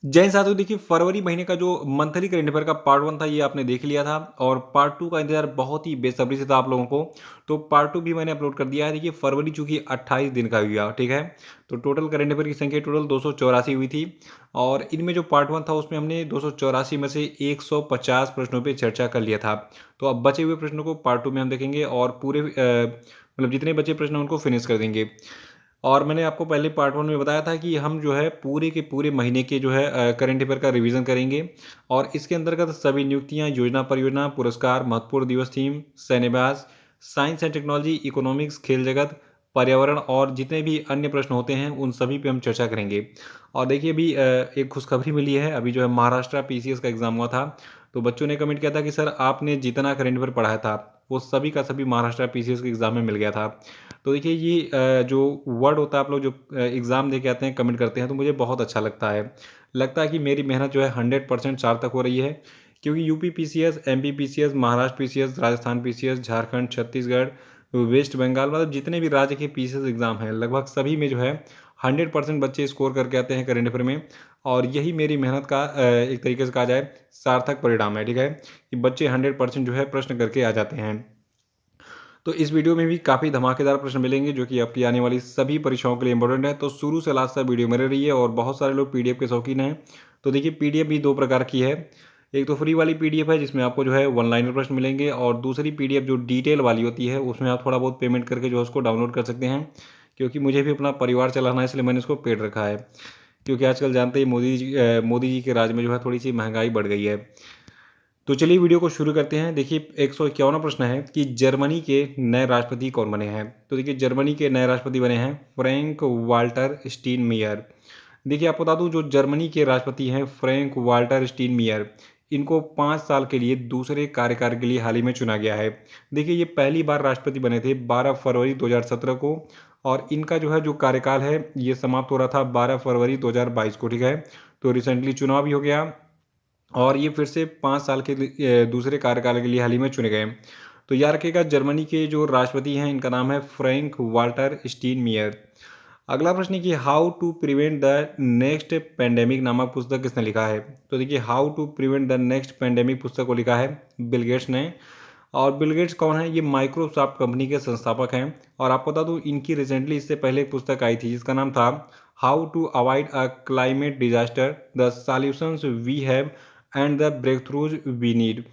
जय साथियों, देखिए फरवरी महीने का जो मंथली करंट अफेयर का पार्ट 1 था ये आपने देख लिया था और पार्ट 2 का इंतजार बहुत ही बेसब्री से था आप लोगों को। तो पार्ट 2 भी मैंने अपलोड कर दिया है। देखिए फरवरी चूंकि 28 दिन का हुआ, ठीक है। तो टोटल करंट अफेयर की संख्या टोटल 284 हुई थी और इनमें जो पार्ट 1 था उसमें हमने 284 में से 150 प्रश्नों पर चर्चा कर लिया था। तो अब बचे हुए प्रश्नों को पार्ट 2 में हम देखेंगे और पूरे मतलब जितने बचे प्रश्न उनको फिनिश कर देंगे। और मैंने आपको पहले पार्ट 1 में बताया था कि हम जो है पूरे के पूरे महीने के जो है करंट अफेयर का रिवीजन करेंगे और इसके अंतर्गत सभी नियुक्तियां, योजना, परियोजना, पुरस्कार, महत्वपूर्ण दिवस, थीम, सैन्यबाज, साइंस एंड टेक्नोलॉजी, इकोनॉमिक्स, खेल जगत, पर्यावरण और जितने भी अन्य प्रश्न होते हैं उन सभी पे हम चर्चा करेंगे। और देखिए अभी एक खुशखबरी मिली है। अभी जो है महाराष्ट्र पीसीएस का एग्जाम हुआ था, तो बच्चों ने कमेंट किया था कि सर आपने जितना करंट अफेयर पढ़ाया था वो सभी का सभी महाराष्ट्र पीसीएस के एग्जाम में मिल गया था। तो देखिए ये जो वर्ड होता है, आप लोग जो एग्ज़ाम दे के आते हैं, कमेंट करते हैं, तो मुझे बहुत अच्छा लगता है। लगता है कि मेरी मेहनत जो है 100% सार्थक हो रही है, क्योंकि UP PCS, MP PCS, Maharashtra PCS, Rajasthan PCS, Jharkhand, Chhattisgarh, West Bengal, मतलब जितने भी राज्य के पीसीएस एग्ज़ाम हैं लगभग सभी में जो है 100% बच्चे स्कोर करके आते हैं करंट अफेयर में। और यही मेरी मेहनत का एक तरीके से कहा जाए सार्थक परिणाम है, ठीक है, कि बच्चे 100% जो है प्रश्न करके आ जाते हैं। तो इस वीडियो में भी काफ़ी धमाकेदार प्रश्न मिलेंगे जो कि आपकी आने वाली सभी परीक्षाओं के लिए इंपॉर्टेंट है। तो शुरू से लास्ट तक वीडियो मेरे रही है और बहुत सारे लोग पीडीएफ के शौकीन हैं। तो देखिए पीडीएफ भी दो प्रकार की है। एक तो फ्री वाली पीडीएफ है जिसमें आपको जो है वन लाइनर प्रश्न मिलेंगे, और दूसरी पीडीएफ जो डिटेल वाली होती है उसमें आप थोड़ा बहुत पेमेंट करके जो है उसको डाउनलोड कर सकते हैं। क्योंकि मुझे भी अपना परिवार चलाना है, इसलिए मैंने इसको पेड रखा है। क्योंकि आजकल जानते ही मोदी जी के राज में जो है थोड़ी सी महंगाई बढ़ गई है। तो चलिए वीडियो को शुरू करते हैं। देखिए 151वां प्रश्न है कि जर्मनी के नए राष्ट्रपति कौन बने हैं। तो देखिए जर्मनी के नए राष्ट्रपति बने हैं फ्रैंक वाल्टर स्टीनमेयर। देखिए आपको बता दूं, जो जर्मनी के राष्ट्रपति हैं फ्रैंक वाल्टर स्टीनमेयर, इनको 5 साल के लिए दूसरे कार्यकाल के लिए हाल ही में चुना गया है। देखिए ये पहली बार राष्ट्रपति बने थे 12 फरवरी 2017 को, और इनका जो है जो कार्यकाल है ये समाप्त हो रहा था 12 फरवरी 2022 को, ठीक है। तो रिसेंटली चुनाव भी हो गया और ये फिर से 5 साल के दूसरे कार्यकाल के लिए हाल ही में चुने गए। तो याद रखिएगा जर्मनी के जो राष्ट्रपति हैं इनका नाम है फ्रैंक वाल्टर स्टीनमेयर। अगला प्रश्न है कि how to prevent the next pandemic नामक पुस्तक किसने लिखा है। तो देखिए how to prevent the next pandemic पुस्तक को लिखा है बिल गेट्स ने। और बिल गेट्स कौन है? ये माइक्रोसॉफ्ट कंपनी के संस्थापक हैं। और आपको बता दूं इनकी रिसेंटली इससे पहले एक पुस्तक आई थी जिसका नाम था how to avoid a climate disaster, the solutions we have and the breakthroughs we need.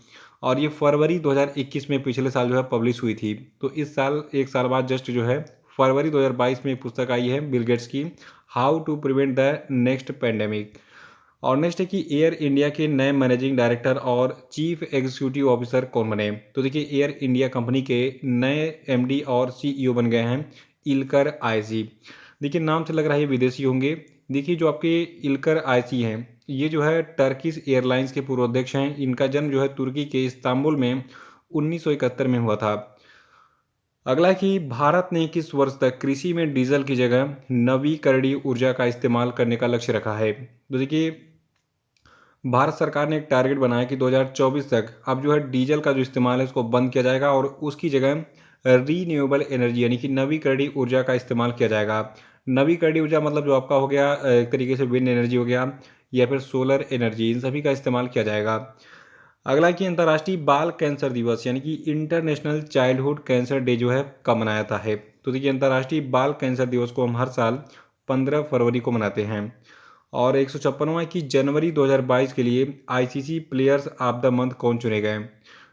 और ये फरवरी 2021 में पिछले साल जो है पब्लिश हुई थी। तो इस साल एक साल बाद जस्ट जो है फरवरी 2022 में एक पुस्तक आई है बिल गेट्स की, how to prevent the next pandemic. और नेक्स्ट है कि एयर इंडिया के नए मैनेजिंग डायरेक्टर और चीफ एग्जीक्यूटिव ऑफिसर कौन बने। तो देखिए एयर इंडिया कंपनी के नए एमडी और सीईओ बन गए हैं इलकर आईसी। देखिए नाम से लग रहा है ये विदेशी होंगे। देखिए जो आपके इलकर आईसी हैं ये जो है टर्किश एयरलाइंस के पूर्व अध्यक्ष हैं। इनका जन्म जो है तुर्की के इस्तांबुल में 1971 में हुआ था। अगला है कि भारत ने किस वर्ष तक कृषि में डीजल की जगह नवीकरणीय ऊर्जा का इस्तेमाल करने का लक्ष्य रखा है। तो देखिए भारत सरकार ने एक टारगेट बनाया कि 2024 तक अब जो है डीजल का जो इस्तेमाल है उसको बंद किया जाएगा और उसकी जगह रीन्यूएबल एनर्जी यानी कि नवीकरणीय ऊर्जा का इस्तेमाल किया जाएगा। नवीकरणीय ऊर्जा मतलब जो आपका हो गया एक तरीके से विंड एनर्जी हो गया या फिर सोलर एनर्जी, इन सभी का इस्तेमाल किया जाएगा। अगला कि अंतर्राष्ट्रीय बाल कैंसर दिवस यानी कि इंटरनेशनल चाइल्डहुड कैंसर डे जो है कब मनाया जाता है। तो देखिए अंतर्राष्ट्रीय बाल कैंसर दिवस को हम हर साल 15 फरवरी को मनाते हैं। और 156वां कि जनवरी 2022 के लिए ICC players of the month कौन चुने गए।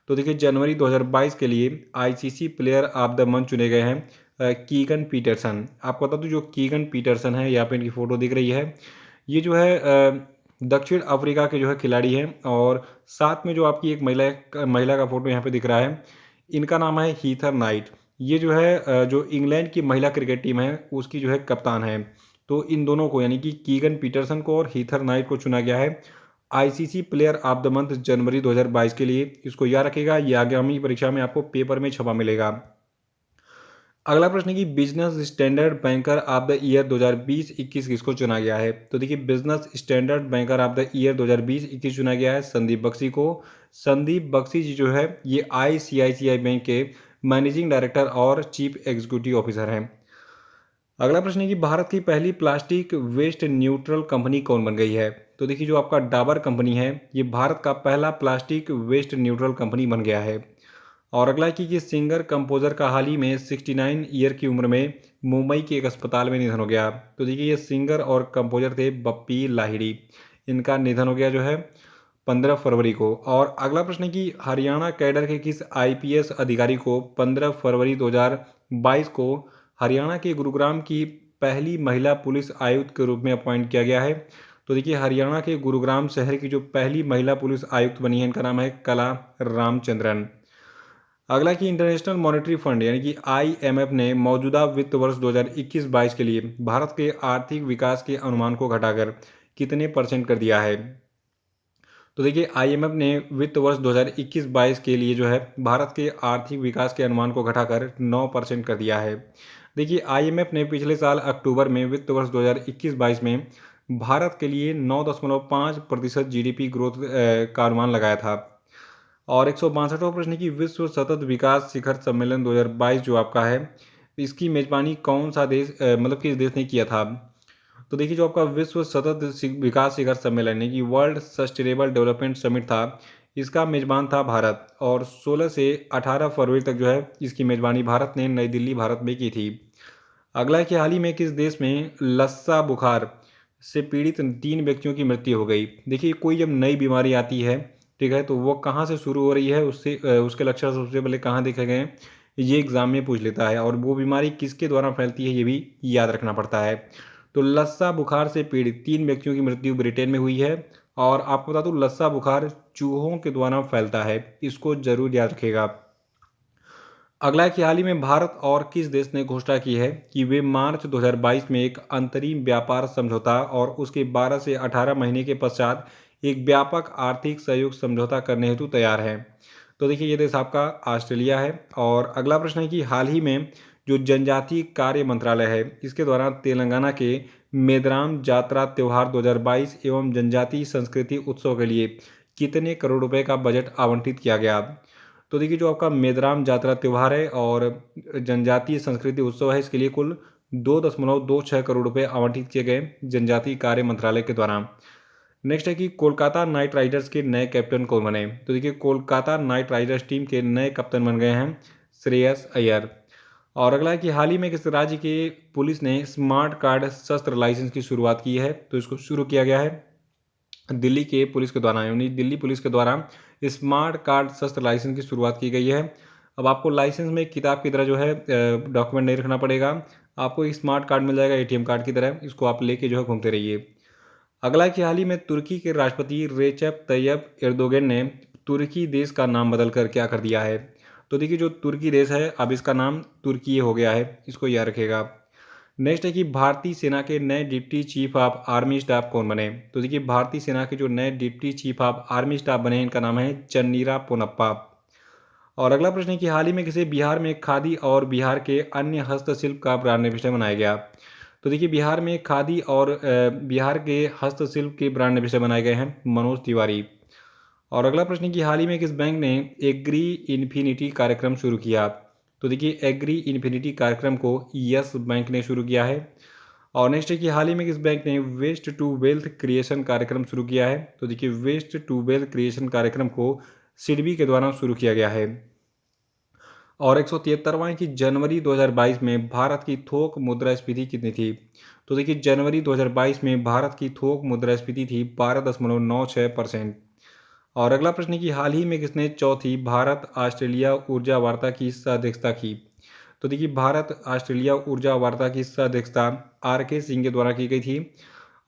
तो देखिए जनवरी 2022 के लिए ICC player of the month चुने गए हैं कीगन पीटरसन। आपको बता दूं जो कीगन पीटरसन है, यहाँ पे इनकी फोटो दिख रही है, ये जो है दक्षिण अफ्रीका के जो है खिलाड़ी हैं। और साथ में जो आपकी एक महिला का फोटो यहाँ पे दिख रहा है, इनका नाम है हीथर नाइट। ये जो है जो इंग्लैंड की महिला क्रिकेट टीम है उसकी जो है कप्तान है। तो इन दोनों को यानी कि कीगन पीटरसन को और हीथर नाइट को चुना गया है ICC player of the month जनवरी 2022 के लिए। इसको याद रखिएगा, ये आगामी परीक्षा में आपको पेपर में छपा मिलेगा। अगला प्रश्न है कि business standard banker of the year 2020-21 किसको चुना गया है। तो देखिए business standard banker of the year 2020-21 चुना गया है संदीप बख्शी को। संदीप बख्शी जी जो है ये आईसीआईसीआई बैंक के मैनेजिंग डायरेक्टर और चीफ एग्जीक्यूटिव ऑफिसर हैं। अगला प्रश्न है कि भारत की पहली प्लास्टिक वेस्ट न्यूट्रल कंपनी कौन बन गई है? तो देखिए, जो आपका डाबर कंपनी है, ये भारत का पहला प्लास्टिक वेस्ट न्यूट्रल कंपनी बन गया है। और अगला है कि सिंगर कंपोजर का हाल ही में 69 ईयर की उम्र में मुंबई के एक अस्पताल में निधन हो गया। तो देखिए, ये सिंगर और कंपोजर थे बप्पी लाहिड़ी। इनका निधन हो गया जो है 15 फरवरी को। और अगला प्रश्न है कि हरियाणा कैडर के किस आईपीएस अधिकारी को 15 फरवरी 2022 को हरियाणा के गुरुग्राम की पहली महिला पुलिस आयुक्त के रूप में अपॉइंट किया गया है? तो देखिए, हरियाणा के गुरुग्राम शहर की जो पहली महिला पुलिस आयुक्त बनी है, इनका नाम है कला रामचंद्रन। अगला कि इंटरनेशनल मॉनेटरी फंड यानी कि आईएमएफ ने मौजूदा वित्त वर्ष 2021-22 के लिए भारत के आर्थिक विकास के अनुमान को घटाकर कितने परसेंट कर दिया है? तो देखिए, आईएमएफ ने वित्त वर्ष 2021-22 के लिए जो है भारत के आर्थिक विकास के अनुमान को घटाकर 9% कर दिया है। देखिए, आईएमएफ ने पिछले साल अक्टूबर में वित्त वर्ष 2021-22 में भारत के लिए 9.5% जीडीपी ग्रोथ का अनुमान लगाया था। और 162वां प्रश्न है कि विश्व सतत विकास शिखर सम्मेलन 2022 जो आपका है, इसकी मेजबानी कौन सा देश मतलब किस देश ने किया था? तो देखिए, जो आपका विश्व सतत विकास शिखर सम्मेलन है कि वर्ल्ड सस्टेनेबल डेवलपमेंट समिट था, इसका मेजबान था भारत। और 16 से 18 फरवरी तक जो है इसकी मेजबानी भारत ने नई दिल्ली भारत में की थी। अगला है कि हाल ही में किस देश में लस्सा बुखार से पीड़ित 3 व्यक्तियों की मृत्यु हो गई? देखिए, कोई जब नई बीमारी आती है, ठीक है, तो वो कहाँ से शुरू हो रही है, उससे उसके लक्षण सबसे पहले कहाँ देखे गए हैं, ये एग्जाम में पूछ लेता है। और वो बीमारी किसके द्वारा फैलती है, ये भी याद रखना पड़ता है। तो लस्सा बुखार से पीड़ित 3 व्यक्तियों की मृत्यु ब्रिटेन में हुई है। और आपको बता दूं, लस्सा बुखार चूहों के द्वारा फैलता है, इसको जरूर याद रखिएगा। अगला है कि हाल ही में भारत और किस देश ने घोषणा की है कि वे मार्च 2022 में एक अंतरिम व्यापार समझौता और उसके 12 से 18 महीने के पश्चात एक व्यापक आर्थिक सहयोग समझौता करने हेतु तैयार हैं? तो देखिए, ये देश आपका ऑस्ट्रेलिया है। और अगला प्रश्न है कि हाल ही में जो जनजातीय कार्य मंत्रालय है, इसके द्वारा तेलंगाना के मेदराम जात्रा त्योहार 2022 एवं जनजातीय संस्कृति उत्सव के लिए कितने करोड़ रुपए का बजट आवंटित किया गया? तो देखिए, जो आपका मेदराम जात्रा त्यौहार है और जनजातीय संस्कृति उत्सव है, इसके लिए कुल 2.26 करोड़ रुपए आवंटित किए गए जनजातीय कार्य मंत्रालय के द्वारा। नेक्स्ट है कि कोलकाता नाइट राइडर्स के नए कैप्टन कौन बने? तो देखिए, कोलकाता नाइट राइडर्स टीम के नए कप्तान बन गए हैं श्रेयस अय्यर। और अगला है कि हाल ही में किस राज्य के पुलिस ने स्मार्ट कार्ड शस्त्र लाइसेंस की शुरुआत की है? तो इसको शुरू किया गया है दिल्ली के पुलिस के द्वारा, यानी दिल्ली पुलिस के द्वारा स्मार्ट कार्ड शस्त्र लाइसेंस की शुरुआत की गई है। अब आपको लाइसेंस में एक किताब की तरह जो है डॉक्यूमेंट नहीं रखना पड़ेगा, आपको एक स्मार्ट कार्ड मिल जाएगा एटीएम कार्ड की तरह, इसको आप लेके जो है घूमते रहिए। अगला है कि हाल ही में तुर्की के राष्ट्रपति रेचेप तैयब एर्दोगन ने तुर्की देश का नाम बदल कर क्या कर दिया है? तो देखिए, जो तुर्की देश है अब इसका नाम तुर्की हो गया है, इसको याद रखेगा। नेक्स्ट है कि भारतीय सेना के नए deputy chief of army staff कौन बने? तो देखिए, भारतीय सेना के जो नए deputy chief of army staff बने हैं, इनका नाम है चन्नीरा पोनप्पा। और अगला प्रश्न है कि हाल ही में किसे बिहार में खादी और बिहार के अन्य हस्तशिल्प का ब्रांड एम्बेसडर बनाया गया? तो देखिए, बिहार में खादी और बिहार के हस्तशिल्प के ब्रांड एम्बेसडर बनाए गए हैं मनोज तिवारी। और अगला प्रश्न है कि हाल ही में किस बैंक ने एग्री इन्फिनिटी कार्यक्रम शुरू किया? तो देखिए, एग्री इन्फिनिटी कार्यक्रम को यस बैंक ने शुरू किया है। और नेक्स्ट है कि हाल ही में किस बैंक ने वेस्ट टू वेल्थ क्रिएशन कार्यक्रम शुरू किया है? तो देखिए, वेस्ट टू वेल्थ क्रिएशन कार्यक्रम को सिडबी के द्वारा शुरू किया गया है। और 173वां है कि जनवरी 2022 में भारत की थोक मुद्रास्फीति कितनी थी? तो देखिए, जनवरी 2022 में भारत की थोक मुद्रास्फीति थी 12.96%। और अगला प्रश्न है कि हाल ही में किसने चौथी भारत ऑस्ट्रेलिया ऊर्जा वार्ता की सह अध्यक्षता की? तो देखिए, भारत ऑस्ट्रेलिया ऊर्जा वार्ता की सह अध्यक्षता आर के सिंह के द्वारा की गई थी।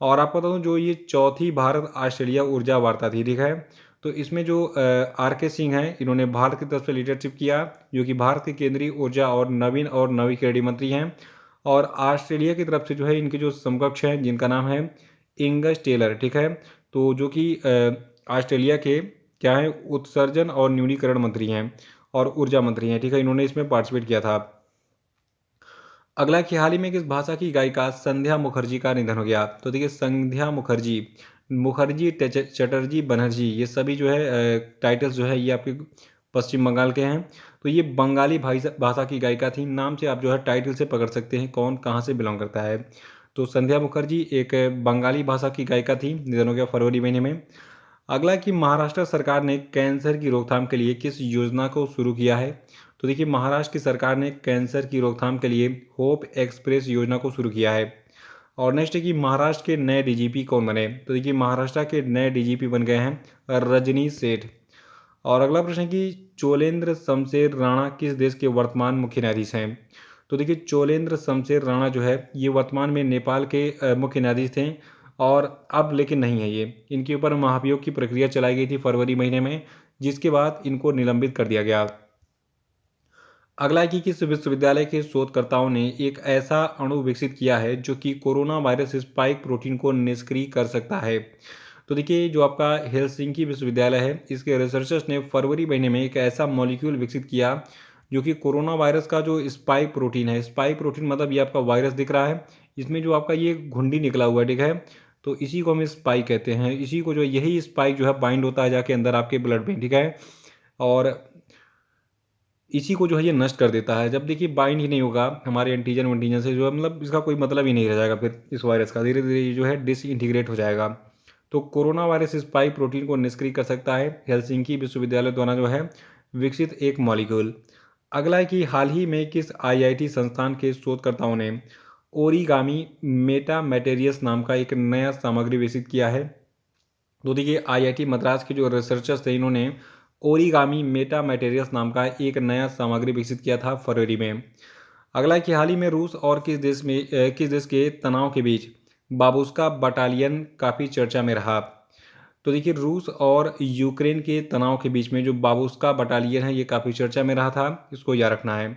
और आपको बता दूं, जो ये चौथी भारत ऑस्ट्रेलिया ऊर्जा वार्ता थी, ठीक है, तो इसमें जो आर के सिंह हैं, इन्होंने भारत की तरफ से लीडरशिप किया, जो कि भारत के केंद्रीय ऊर्जा और नवीकरणीय मंत्री हैं। और ऑस्ट्रेलिया की तरफ से जो है इनके जो समकक्ष हैं, जिनका नाम है इंगस टेलर, ठीक है, तो जो कि ऑस्ट्रेलिया के क्या है, उत्सर्जन और न्यूनीकरण मंत्री हैं और ऊर्जा मंत्री हैं, ठीक है, इन्होंने इसमें पार्टिसिपेट किया था। अगला कि हाल ही में किस भाषा की गायिका संध्या मुखर्जी का निधन हो गया? तो देखिए, संध्या मुखर्जी, मुखर्जी चटर्जी बनर्जी, ये सभी जो है टाइटल्स जो है ये आपके पश्चिम बंगाल के हैं। तो ये बंगाली भाषा की गायिका थी। नाम से आप जो है टाइटल से पकड़ सकते हैं कौन कहाँ से बिलोंग करता है। तो संध्या मुखर्जी एक बंगाली भाषा की गायिका थी, निधन हो गया फरवरी महीने में। अगला कि महाराष्ट्र सरकार ने कैंसर की रोकथाम के लिए किस योजना को शुरू किया है। तो देखिए महाराष्ट्र की सरकार ने कैंसर की रोकथाम के लिए होप एक्सप्रेस योजना को शुरू किया है। और नेक्स्ट है कि महाराष्ट्र के नए डीजीपी कौन बने। तो देखिए महाराष्ट्र के नए डीजीपी बन गए हैं रजनीश सेठ। और अगला प्रश्न है कि चोलेंद्र शमशेर राणा किस देश के वर्तमान मुख्य न्यायाधीश हैं। तो देखिए चोलेंद्र शमशेर राणा जो है ये वर्तमान में नेपाल के मुख्य न्यायाधीश थे, और अब लेकिन नहीं है ये। इनके ऊपर महाभियोग की प्रक्रिया चलाई गई थी फरवरी महीने में, जिसके बाद इनको निलंबित कर दिया गया। अगला है कि किस विश्वविद्यालय के शोधकर्ताओं ने एक ऐसा अणु विकसित किया है जो कि कोरोना वायरस स्पाइक प्रोटीन को निष्क्रिय कर सकता है। तो देखिए जो आपका हेलसिंकी विश्वविद्यालय है, इसके रिसर्चर्स ने फरवरी महीने में एक ऐसा मॉलिक्यूल विकसित किया जो कि कोरोना वायरस का जो स्पाइक प्रोटीन है, स्पाइक प्रोटीन मतलब ये आपका वायरस दिख रहा है, इसमें जो आपका ये घुंडी निकला हुआ है, ठीक है, तो इसी को हम स्पाइक कहते हैं। इसी को जो यही स्पाइक जो है बाइंड होता है जाके अंदर आपके ब्लड में, ठीक है, और इसी को जो है ये नष्ट कर देता है। जब देखिए बाइंड ही नहीं होगा हमारे एंटीजन वंटीजन से, जो है मतलब इसका कोई मतलब ही नहीं रह जाएगा फिर इस वायरस का, धीरे धीरे ये जो है डिसइंटीग्रेट हो जाएगा। तो कोरोना वायरस स्पाइक प्रोटीन को निष्क्रिय कर सकता है हेलसिंकी विश्वविद्यालय द्वारा जो है विकसित एक मॉलिक्यूल। अगला है कि हाल ही में किस आईआईटी संस्थान के शोधकर्ताओं ने ओरिगामी मेटा मैटेरियस नाम का एक नया सामग्री विकसित किया है। तो देखिए आईआईटी मद्रास के जो रिसर्चर्स थे, इन्होंने ओरिगामी मेटा मैटेरियल्स नाम का एक नया सामग्री विकसित किया था फरवरी में। अगला है कि हाल ही में रूस और किस देश के तनाव के बीच बाबूस्का बटालियन काफ़ी चर्चा में रहा। तो देखिए रूस और यूक्रेन के तनाव के बीच में जो बाबूस्का बटालियन है ये काफ़ी चर्चा में रहा था, इसको याद रखना है।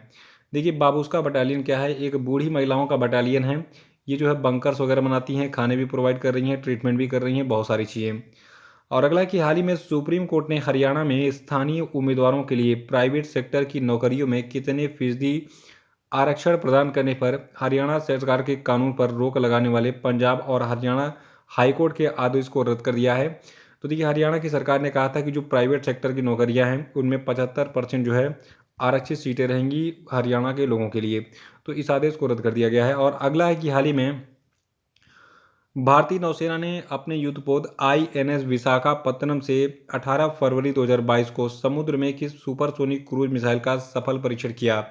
देखिए बाबूस्का बटालियन क्या है, एक बूढ़ी महिलाओं का बटालियन है। ये जो है बंकर्स वगैरह बनाती हैं, खाने भी प्रोवाइड कर रही हैं, ट्रीटमेंट भी कर रही हैं, बहुत सारी चीज़ें। और अगला कि हाल ही में सुप्रीम कोर्ट ने हरियाणा में स्थानीय उम्मीदवारों के लिए प्राइवेट सेक्टर की नौकरियों में कितने फीसदी आरक्षण प्रदान करने पर हरियाणा सरकार के कानून पर रोक लगाने वाले पंजाब और हरियाणा हाईकोर्ट के आदेश को रद्द कर दिया है। तो देखिए हरियाणा की सरकार ने कहा था कि जो प्राइवेट सेक्टर की नौकरियां हैं उनमें 75% जो है आरक्षित सीटें रहेंगी हरियाणा के लोगों के लिए, तो इस आदेश को रद्द कर दिया गया है। और अगला है कि हाल ही में भारतीय नौसेना ने अपने युद्धपोत आईएनएस विशाखापत्तनम से 18 फरवरी 2022 को समुद्र में किस सुपरसोनिक क्रूज मिसाइल का सफल परीक्षण किया।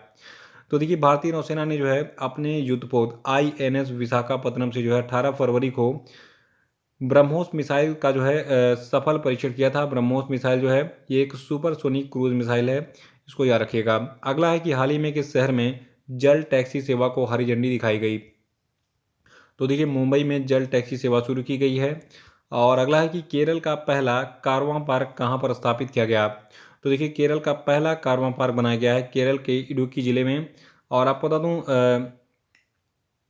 तो देखिए भारतीय नौसेना ने जो है अपने युद्धपोत आईएनएस विशाखापत्तनम से जो है 18 फरवरी को ब्रह्मोस मिसाइल का जो है सफल परीक्षण किया था। ब्रह्मोस मिसाइल जो है ये एक सुपरसोनिक क्रूज मिसाइल है, इसको याद रखिएगा। अगला है कि हाल ही में किस शहर में जल टैक्सी सेवा को हरी झंडी दिखाई गई। तो देखिए मुंबई में जल टैक्सी सेवा शुरू की गई है। और अगला है कि केरल का पहला कारवां पार्क कहाँ पर स्थापित किया गया। तो देखिए केरल का पहला कारवां पार्क बनाया गया है केरल के इडुक्की ज़िले में। और आपको बता दूँ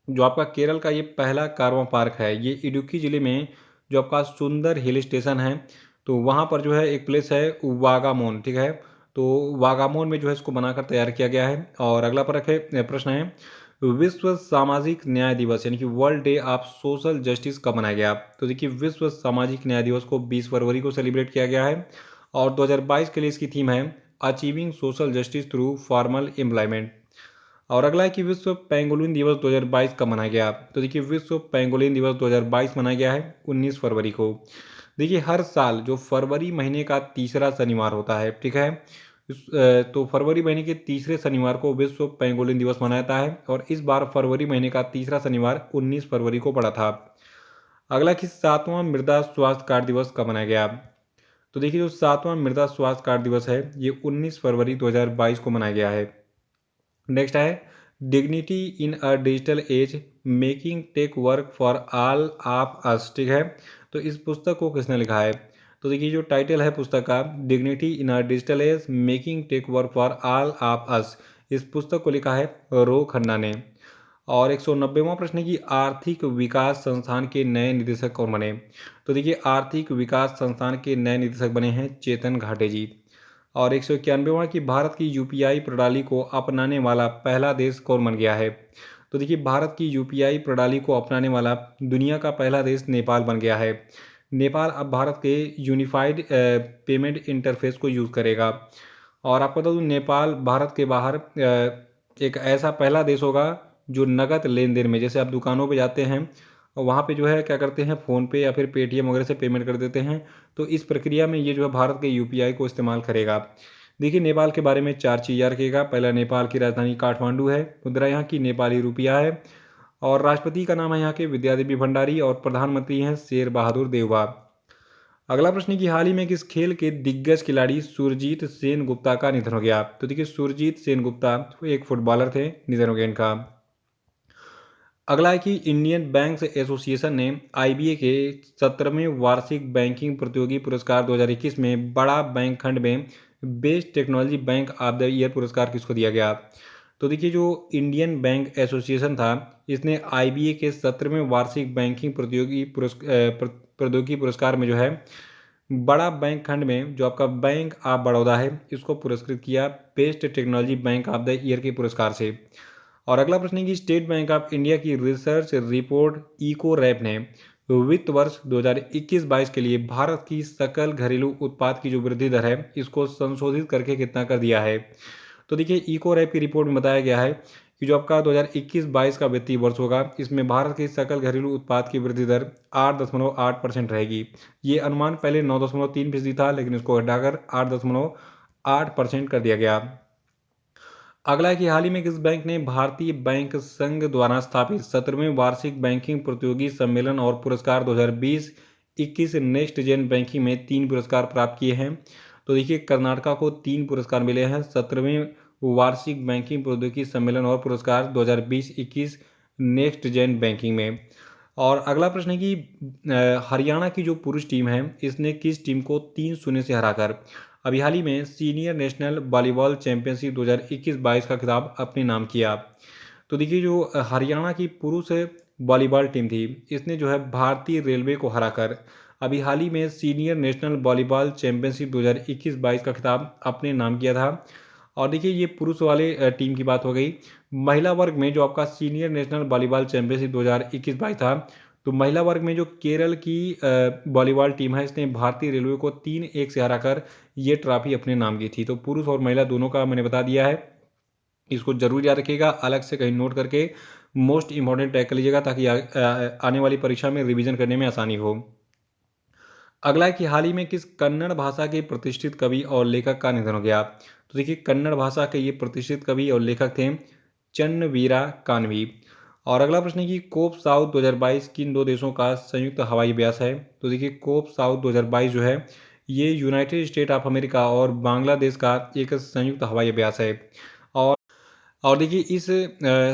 जो आपका केरल का ये पहला कारवां पार्क है ये इडुक्की ज़िले में जो आपका सुंदर हिल स्टेशन है, तो वहाँ पर जो है एक प्लेस है वागामोन, ठीक है, तो वागामोन में जो है इसको बनाकर तैयार किया गया है। और अगला प्रश्न है विश्व सामाजिक न्याय दिवस यानी कि world day of social justice कब मनाया गया। तो देखिए विश्व सामाजिक न्याय दिवस को 20 फरवरी को सेलिब्रेट किया गया है, और 2022 के लिए इसकी थीम है achieving social justice through formal employment. और अगला है कि विश्व पेंगोलिन दिवस 2022 कब मनाया गया। तो देखिए विश्व पेंगोलिन दिवस 2022 मनाया गया है 19 फरवरी को। देखिए हर साल जो फरवरी महीने का तीसरा शनिवार होता है, ठीक है, तो फरवरी महीने के तीसरे शनिवार को विश्व पेंगोलिन दिवस मनाया जाता है, और इस बार फरवरी महीने का तीसरा शनिवार 19 फरवरी को पड़ा था। अगला कि 7वां मृदा स्वास्थ्य कार्ड दिवस कब मनाया गया। तो देखिए जो 7वां मृदा स्वास्थ्य कार्ड दिवस है ये 19 फरवरी 2022 को मनाया गया है। नेक्स्ट है dignity in a digital age making tech work for all of us, ठीक है, तो इस पुस्तक को किसने लिखा है। तो देखिए जो टाइटल है पुस्तक का dignity in a digital age making tech work for all of us, इस पुस्तक को लिखा है रो खन्ना ने। और 190वां प्रश्न है कि आर्थिक विकास संस्थान के नए निदेशक कौन बने। तो देखिए आर्थिक विकास संस्थान के नए निदेशक बने हैं चेतन घाटे जी। और 191वां कि भारत की यूपीआई प्रणाली को अपनाने वाला पहला देश कौन बन गया है। तो देखिए भारत की यूपीआई प्रणाली को अपनाने वाला दुनिया का पहला देश नेपाल बन गया है। नेपाल अब भारत के यूनिफाइड पेमेंट इंटरफेस को यूज़ करेगा। और आपको बता दूँ नेपाल भारत के बाहर एक ऐसा पहला देश होगा जो नकद लेन देन में, जैसे आप दुकानों पे जाते हैं और वहाँ पे जो है क्या करते हैं, फ़ोन पे या फिर पेटीएम वगैरह से पेमेंट कर देते हैं, तो इस प्रक्रिया में ये जो है भारत के यूपीआई को इस्तेमाल करेगा। देखिए नेपाल के बारे में 4 चीज़ याद रखिएगा। पहला, नेपाल की राजधानी काठमांडू है, मुद्रा यहाँ की नेपाली रुपया है, और राष्ट्रपति का नाम है यहाँ के विद्यादेवी भंडारी, और प्रधानमंत्री हैं शेर बहादुर देववा। अगला प्रश्न है कि हाल ही में किस खेल के दिग्गज खिलाड़ी सुरजीत सेन गुप्ता का निधन हो गया? तो देखिए सुरजीत सेन गुप्ता एक फुटबॉलर थे, निधन हो गया इनका। अगला है कि इंडियन बैंक्स एसोसिएशन ने आईबीए के 17वें वार्षिक बैंकिंग प्रतियोगी पुरस्कार 2021 में बड़ा बैंक खंड में best technology bank of the year पुरस्कार किसको दिया गया? तो देखिए जो इंडियन बैंक एसोसिएशन था, इसने आईबीए के 17वें वार्षिक बैंकिंग प्रतियोगी पुरस्कार में जो है बड़ा बैंक खंड में जो आपका बैंक ऑफ बड़ौदा है, इसको पुरस्कृत किया best technology bank of the year के पुरस्कार से। और अगला प्रश्न है कि स्टेट बैंक ऑफ इंडिया की रिसर्च रिपोर्ट इको रैप ने वित्त वर्ष 2021-22 के लिए भारत की सकल घरेलू उत्पाद की जो वृद्धि दर है, इसको संशोधित करके कितना कर दिया है? तो देखिए इको रैप की रिपोर्ट में बताया गया है कि जो आपका 2021-22 का वित्तीय वर्ष होगा, इसमें भारत के सकल घरेलू उत्पाद की वृद्धि दर 8.8% रहेगी। ये अनुमान पहले 9.3% था, लेकिन इसको घटाकर 8.8% कर दिया गया। अगला है कि हाल ही में किस बैंक ने भारतीय बैंक संघ द्वारा स्थापित 17वें वार्षिक बैंकिंग प्रतियोगी सम्मेलन और पुरस्कार 2020-21 नेक्स्ट जेन बैंकिंग में 3 पुरस्कार प्राप्त किए हैं? तो देखिए कर्नाटका को 3 पुरस्कार मिले हैं 17वें वार्षिक बैंकिंग प्रौद्योगिकी सम्मेलन और पुरस्कार 2020-21 नेक्स्ट जेन बैंकिंग में। और अगला प्रश्न है कि हरियाणा की जो पुरुष टीम है, इसने किस टीम को 3-0 से हराकर अभी हाल ही में सीनियर नेशनल वॉलीबॉल चैंपियनशिप 2021-22 का खिताब अपने नाम किया? तो देखिए जो हरियाणा की पुरुष वॉलीबॉल टीम थी, इसने जो है भारतीय रेलवे को हराकर अभी हाल ही में सीनियर नेशनल वॉलीबॉल चैंपियनशिप 2021-22 का खिताब अपने नाम किया था। और देखिए ये पुरुष वाले टीम की बात हो गई। महिला वर्ग में जो आपका सीनियर नेशनल वॉलीबॉल चैंपियनशिप 2021-22 था, तो महिला वर्ग में जो केरल की वॉलीबॉल टीम है, इसने भारतीय रेलवे को 3-1 से हराकर ये ट्रॉफी अपने नाम की थी। तो पुरुष और महिला दोनों का मैंने बता दिया है, इसको जरूर याद रखिएगा, अलग से कहीं नोट करके मोस्ट इंपॉर्टेंट टैग कर लीजिएगा, ताकि आने वाली परीक्षा में रिवीजन करने में आसानी हो। अगला है कि हाल ही में किस कन्नड़ भाषा के प्रतिष्ठित कवि और लेखक का निधन हो गया? तो देखिए कन्नड़ भाषा के ये प्रतिष्ठित कवि और लेखक थे चन्नवीरा कानवी। और अगला प्रश्न है कि कोप साउथ 2022 किन 2 देशों का संयुक्त हवाई अभ्यास है? तो देखिए कोप साउथ 2022 जो है, ये यूनाइटेड स्टेट ऑफ अमेरिका और बांग्लादेश का एक संयुक्त हवाई अभ्यास है। और और देखिए इस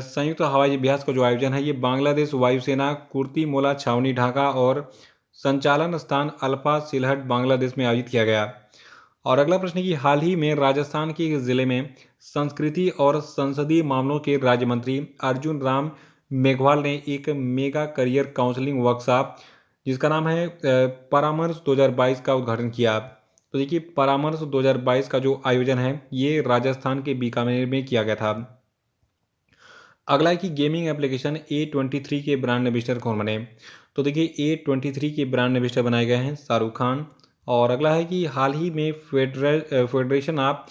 संयुक्त हवाई अभ्यास का जो आयोजन है, ये बांग्लादेश वायुसेना कुर्ती मोला छावनी ढाका और संचालन स्थान अल्फा सिलहट बांग्लादेश में आयोजित किया गया। और अगला प्रश्न है कि हाल ही में राजस्थान के एक जिले में संस्कृति और संसदीय मामलों के राज्य मंत्री अर्जुन राम मेघवाल ने एक मेगा करियर काउंसलिंग वर्कशॉप जिसका नाम है परामर्श 2022 का उद्घाटन किया। तो देखिए परामर्श 2022 का जो आयोजन है, ये राजस्थान के बीकानेर में किया गया था। अगला है कि गेमिंग एप्लीकेशन A23 के ब्रांड एम्बेसडर कौन बने? तो देखिए A23 के ब्रांड एम्बेसडर बनाए गए हैं शाहरुख खान। और अगला है कि हाल ही में federation of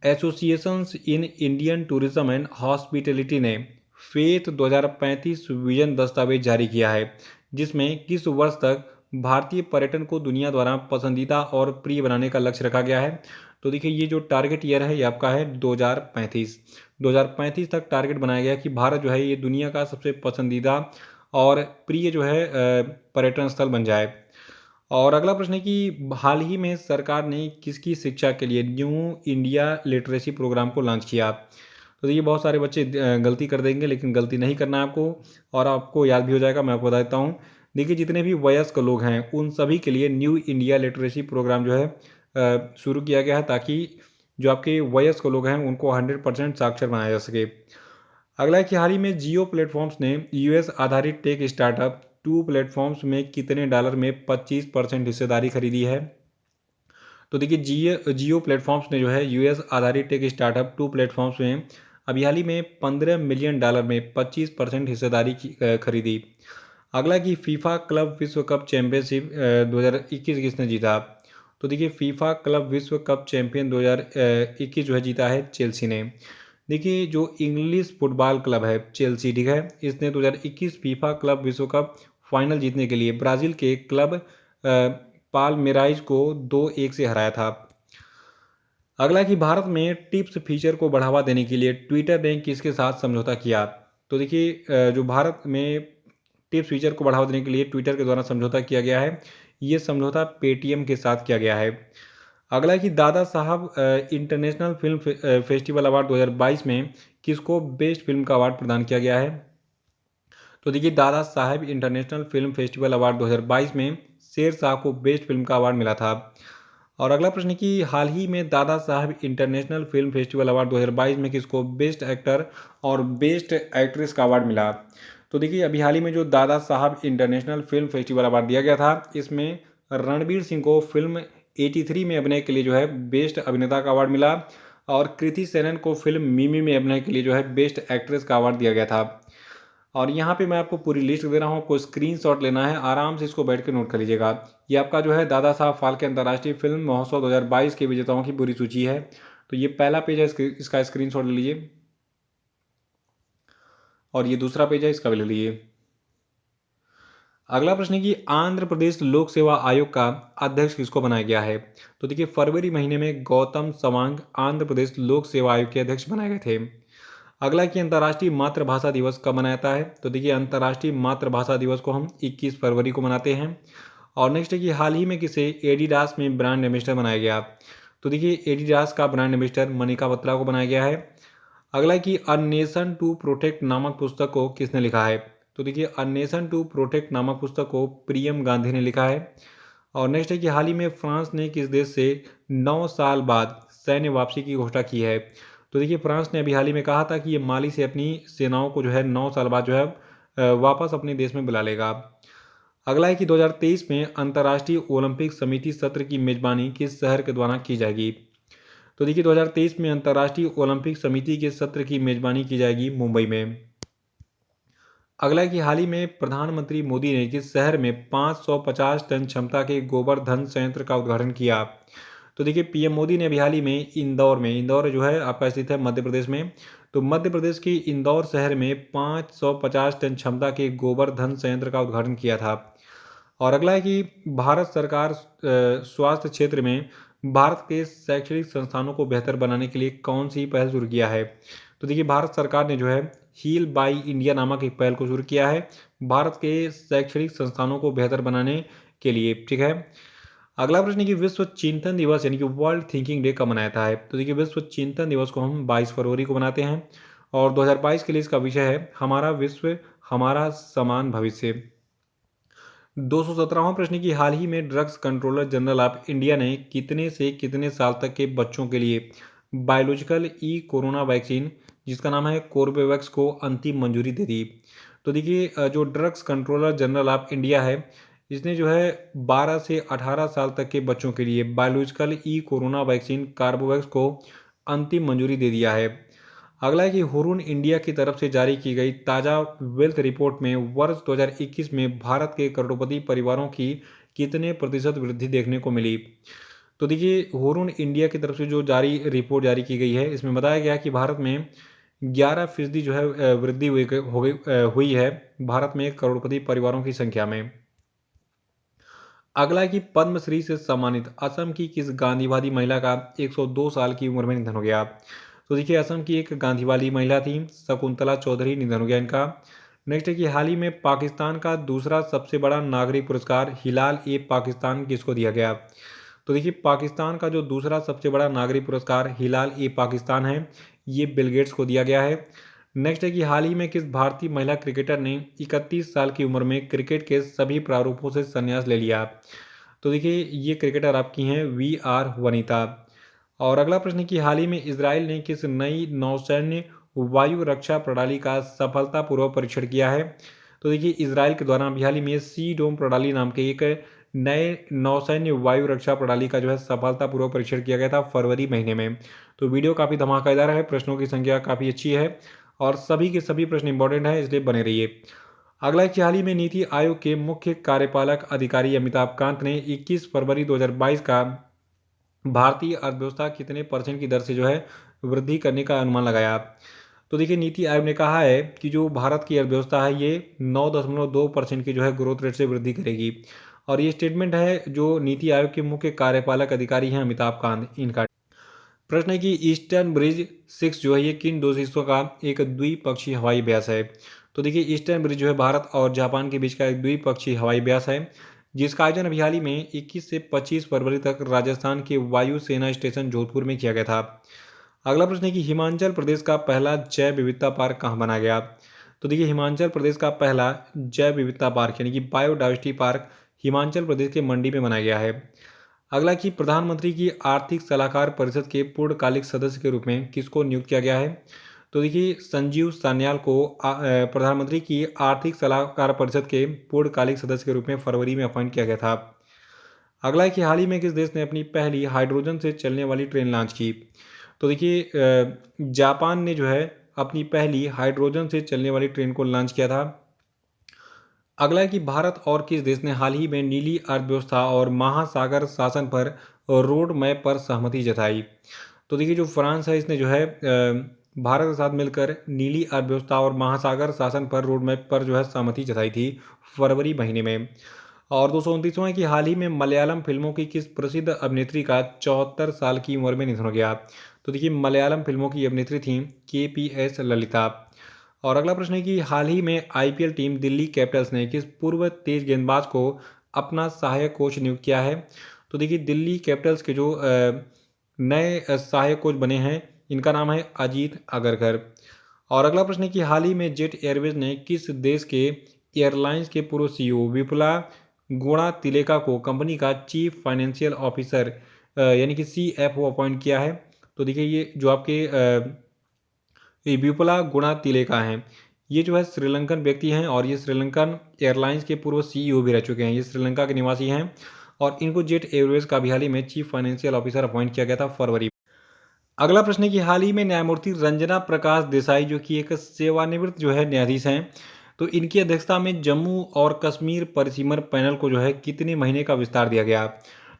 associations in Indian tourism and hospitality ने फेथ 2035 विजन दस्तावेज जारी किया है, जिसमें किस वर्ष तक भारतीय पर्यटन को दुनिया द्वारा पसंदीदा और प्रिय बनाने का लक्ष्य रखा गया है? तो देखिए ये जो टारगेट ईयर है, ये आपका है 2035 तक टारगेट बनाया गया कि भारत जो है ये दुनिया का सबसे पसंदीदा और प्रिय जो है पर्यटन स्थल बन जाए। और अगला प्रश्न है कि हाल ही में सरकार ने किसकी शिक्षा के लिए न्यू इंडिया लिटरेसी प्रोग्राम को लॉन्च किया? तो देखिए बहुत सारे बच्चे गलती कर देंगे, लेकिन गलती नहीं करना है आपको, और आपको याद भी हो जाएगा। मैं आपको बता देता हूँ। देखिए जितने भी वयस्क लोग हैं, उन सभी के लिए न्यू इंडिया लिटरेसी प्रोग्राम जो है शुरू किया गया है, ताकि जो आपके वयस्क लोग हैं उनको 100% साक्षर बनाया जा सके। अगला है कि हाल ही में जियो प्लेटफॉर्म्स ने यूएस आधारित टेक स्टार्टअप टू प्लेटफॉर्म्स में कितने डॉलर में 25% हिस्सेदारी खरीदी है? तो देखिए जियो प्लेटफॉर्म्स ने जो है यूएस आधारित टेक स्टार्टअप टू प्लेटफॉर्म्स में अभी हाल ही में $15 मिलियन में 25% हिस्सेदारी खरीदी। अगला कि फीफा क्लब विश्व कप चैंपियनशिप 2021 किसने जीता? तो देखिए फीफा क्लब विश्व कप चैंपियन 2021 जो है जीता है चेल्सी ने। देखिए जो इंग्लिश फुटबॉल क्लब है चेल्सी, ठीक है, इसने 2021 फीफा क्लब विश्व कप फाइनल जीतने के लिए ब्राज़ील के क्लब पाल्मेराइज को 2-1 से हराया था। अगला कि भारत में टिप्स फीचर को बढ़ावा देने के लिए ट्विटर ने किसके साथ समझौता किया? तो देखिए जो भारत में टिप्स फीचर को बढ़ावा देने के लिए ट्विटर के द्वारा समझौता किया गया है, ये समझौता पेटीएम के साथ किया गया है। अगला है कि Dada Saheb international film festival award 2022 में किसको बेस्ट फिल्म का अवार्ड प्रदान किया गया है? तो देखिए Dada Saheb international film festival award 2022 में शेरशाह को बेस्ट फिल्म का अवार्ड मिला था। और अगला प्रश्न है कि हाल ही में Dada Saheb international film festival award 2022 में किसको बेस्ट एक्टर और बेस्ट एक्ट्रेस का अवार्ड मिला? तो देखिए अभी हाल ही में जो Dada Saheb international film festival award दिया गया था, इसमें रणवीर सिंह को फिल्म 83 में अभिनय के लिए जो है बेस्ट अभिनेता का अवार्ड मिला और कृति सेनन को फिल्म मिमी में अभिनय के लिए जो है बेस्ट एक्ट्रेस का अवार्ड दिया गया था। और यहाँ पे मैं आपको पूरी लिस्ट दे रहा हूँ, आपको स्क्रीनशॉट लेना है, आराम से इसको बैठ के नोट कर लीजिएगा। ये आपका जो है दादा साहब फाल्के अंतर्राष्ट्रीय फिल्म महोत्सव 2022 के विजेताओं की पूरी सूची है। तो ये पहला पेज है, इसका स्क्रीनशॉट ले लीजिए। और ये दूसरा पेज है, इसका भी ले लीजिए। अगला प्रश्न है कि आंध्र प्रदेश लोक सेवा आयोग का अध्यक्ष किसको बनाया गया है? तो देखिए फरवरी महीने में गौतम सवांग आंध्र प्रदेश लोक सेवा आयोग के अध्यक्ष बनाए गए थे। अगला कि अंतर्राष्ट्रीय मातृभाषा दिवस कब मनाया जाता है? तो देखिए अंतर्राष्ट्रीय मातृभाषा दिवस को हम 21 फरवरी को मनाते हैं। और नेक्स्ट है कि हाल ही में किसे एडिडास में ब्रांड एम्बेसडर बनाया गया? तो देखिए एडिडास का ब्रांड एम्बेसडर मनिका बत्रा को बनाया गया है। अगला है कि अ नेशन टू प्रोटेक्ट नामक पुस्तक को किसने लिखा है? तो देखिए अ नेशन टू प्रोटेक्ट नामक पुस्तक को प्रियम गांधी ने लिखा है। और नेक्स्ट है कि हाल ही में फ्रांस ने किस देश से 9 साल बाद सैन्य वापसी की घोषणा की है? तो देखिए फ्रांस ने अभी हाल ही में कहा था कि ये माली से अपनी सेनाओं को जो है 9 साल बाद जो है वापस अपने देश में बुला लेगा। अगला है कि 2023 में अंतर्राष्ट्रीय ओलंपिक समिति सत्र की मेजबानी किस शहर के द्वारा की जाएगी? तो देखिए 2023 में अंतर्राष्ट्रीय ओलंपिक समिति के सत्र की मेजबानी की जाएगी मुंबई में। अगला है कि हाल ही में प्रधानमंत्री मोदी ने किस शहर में 550 टन क्षमता के गोबर संयंत्र का उद्घाटन किया? तो देखिए पीएम मोदी ने अभी हाल ही में इंदौर जो है आपका स्थित है मध्य प्रदेश में, तो मध्य प्रदेश के इंदौर शहर में 550 टन क्षमता के गोबर संयंत्र का उद्घाटन किया था। और अगला है कि भारत सरकार स्वास्थ्य क्षेत्र में भारत के शैक्षणिक संस्थानों को बेहतर बनाने के लिए कौन सी पहल शुरू किया है? तो देखिए भारत सरकार ने जो है हील बाई इंडिया नामक एक पहल को शुरू किया है भारत के शैक्षणिक संस्थानों को बेहतर बनाने के लिए, ठीक है। अगला प्रश्न है कि विश्व चिंतन दिवस यानी कि वर्ल्ड थिंकिंग डे कब मनाया जाता है? तो देखिए विश्व चिंतन दिवस को हम 22 फरवरी को मनाते हैं और 2022 के लिए इसका विषय है हमारा विश्व हमारा समान भविष्य। 217वां प्रश्न की हाल ही में drugs controller general of India ने कितने से कितने साल तक के बच्चों के लिए बायोलॉजिकल ई कोरोना वैक्सीन जिसका नाम है कोर्बेवैक्स को अंतिम मंजूरी दे दी? तो देखिए जो drugs controller general of India है इसने जो है 12 से 18 साल तक के बच्चों के लिए बायोलॉजिकल ई कोरोना वैक्सीन कार्बोवैक्स को अंतिम मंजूरी दे दिया है। अगला है कि हुरून इंडिया की तरफ से जारी की गई ताज़ा वेल्थ रिपोर्ट में वर्ष 2021 में भारत के करोड़पति परिवारों की कितने प्रतिशत वृद्धि देखने को मिली? तो देखिए हुरून इंडिया की तरफ से जो रिपोर्ट जारी की गई है इसमें बताया गया कि भारत में 11% जो है वृद्धि हुई है भारत में करोड़पति परिवारों की संख्या में। अगला है कि पद्मश्री से सम्मानित असम की किस गांधीवादी महिला का 102 साल की उम्र में निधन हो गया? तो देखिए असम की एक गांधीवादी महिला थी शकुंतला चौधरी, निधन हो गया इनका। नेक्स्ट है कि हाल ही में पाकिस्तान का दूसरा सबसे बड़ा नागरिक पुरस्कार हिलाल ए पाकिस्तान किसको दिया गया? तो देखिए पाकिस्तान का जो दूसरा सबसे बड़ा नागरिक पुरस्कार हिलाल ए पाकिस्तान है ये बिल गेट्स को दिया गया है। नेक्स्ट है कि हाल ही में किस भारतीय महिला क्रिकेटर ने 31 साल की उम्र में क्रिकेट के सभी प्रारूपों से संन्यास ले लिया? तो देखिए ये क्रिकेटर आपकी हैं VR वनिता। और अगला प्रश्न कि हाल ही में इसराइल ने किस नई नौसैन्य वायु रक्षा प्रणाली का सफलतापूर्वक परीक्षण किया है? तो देखिए इसराइल के द्वारा अभी हाल ही में सी डोम प्रणाली नाम के एक नए नौसैन्य वायु रक्षा प्रणाली का जो है सफलतापूर्वक परीक्षण किया गया था फरवरी महीने में। तो वीडियो काफ़ी धमाकेदार है, प्रश्नों की संख्या काफ़ी अच्छी है और सभी के सभी प्रश्न इंपॉर्टेंट है, इसलिए बने रहिए। अगला कि हाल ही में नीति आयोग के मुख्य कार्यपालक अधिकारी अमिताभ कांत ने 21 फरवरी 2022 का भारतीय अर्थव्यवस्था कितने परसेंट की दर से जो है वृद्धि करने का अनुमान लगाया। तो देखिए नीति आयोग ने कहा है कि जो भारत की अर्थव्यवस्था है ये 9.2% की जो है ग्रोथ रेट से वृद्धि करेगी। और ये स्टेटमेंट है जो नीति आयोग के मुख्य कार्यपालक अधिकारी हैं अमिताभ कांत इनका। प्रश्न है कि ईस्टर्न ब्रिज 6 जो है ये किन दो देशों का एक द्विपक्षीय हवाई अभ्यास है। तो देखिए ईस्टर्न ब्रिज जो है भारत और जापान के बीच का एक द्विपक्षीय हवाई अभ्यास है, जिसका आयोजन अभी हाल ही में 21 से 25 फरवरी तक राजस्थान के वायु सेना स्टेशन जोधपुर में किया गया था। अगला प्रश्न है कि हिमाचल प्रदेश का पहला जैव विविधता पार्क कहाँ बनाया गया। तो देखिए हिमाचल प्रदेश का पहला जैव विविधता पार्क यानी कि बायोडाइवर्सिटी पार्क हिमाचल प्रदेश के मंडी में बनाया गया है। अगला कि प्रधानमंत्री की आर्थिक सलाहकार परिषद के पूर्णकालिक सदस्य के रूप में किसको नियुक्त किया गया है। तो देखिए संजीव सान्याल को प्रधानमंत्री की आर्थिक सलाहकार परिषद के पूर्णकालिक सदस्य के रूप में फरवरी में अपॉइंट किया गया था। अगला है कि हाल ही में किस देश ने अपनी पहली हाइड्रोजन से चलने वाली ट्रेन लॉन्च की। तो देखिए जापान ने जो है अपनी पहली हाइड्रोजन से चलने वाली ट्रेन को लॉन्च किया था। अगला है कि भारत और किस देश ने हाल ही में नीली अर्थव्यवस्था और महासागर शासन पर रोड मैप पर सहमति जताई। तो देखिए जो फ्रांस है इसने जो है भारत के साथ मिलकर नीली अर्थव्यवस्था और महासागर शासन पर रोड मैप पर जो है सहमति जताई थी फरवरी महीने में। और 229वां है कि हाल ही में मलयालम फिल्मों की किस प्रसिद्ध अभिनेत्री का 74 साल की उम्र में निधन हो गया। तो देखिए मलयालम फिल्मों की अभिनेत्री थी KPS ललिता। और अगला प्रश्न है कि हाल ही में IPL टीम दिल्ली कैपिटल्स ने किस पूर्व तेज गेंदबाज को अपना सहायक कोच नियुक्त किया है। तो देखिए दिल्ली कैपिटल्स के जो नए सहायक कोच बने हैं इनका नाम है अजीत अगरकर। और अगला प्रश्न है कि हाल ही में जेट एयरवेज ने किस देश के एयरलाइंस के पूर्व CEO विपुला गुणा तिलेका को कंपनी का चीफ फाइनेंशियल ऑफिसर यानी कि CFO अपॉइंट किया है। तो देखिए ये जो आपके ये विपुला गुणा तिलेका हैं, ये जो है श्रीलंकन व्यक्ति हैं और ये श्रीलंकन एयरलाइंस के पूर्व CEO भी रह चुके हैं। ये श्रीलंका के निवासी हैं और इनको जेट एयरवेज का भी हाल ही में चीफ फाइनेंशियल ऑफिसर अपॉइंट किया गया था फरवरी। अगला प्रश्न है कि हाल ही में न्यायमूर्ति रंजना प्रकाश देसाई जो कि एक सेवानिवृत्त जो है न्यायाधीश हैं, तो इनकी अध्यक्षता में जम्मू और कश्मीर परिसीमन पैनल को जो है कितने महीने का विस्तार दिया गया।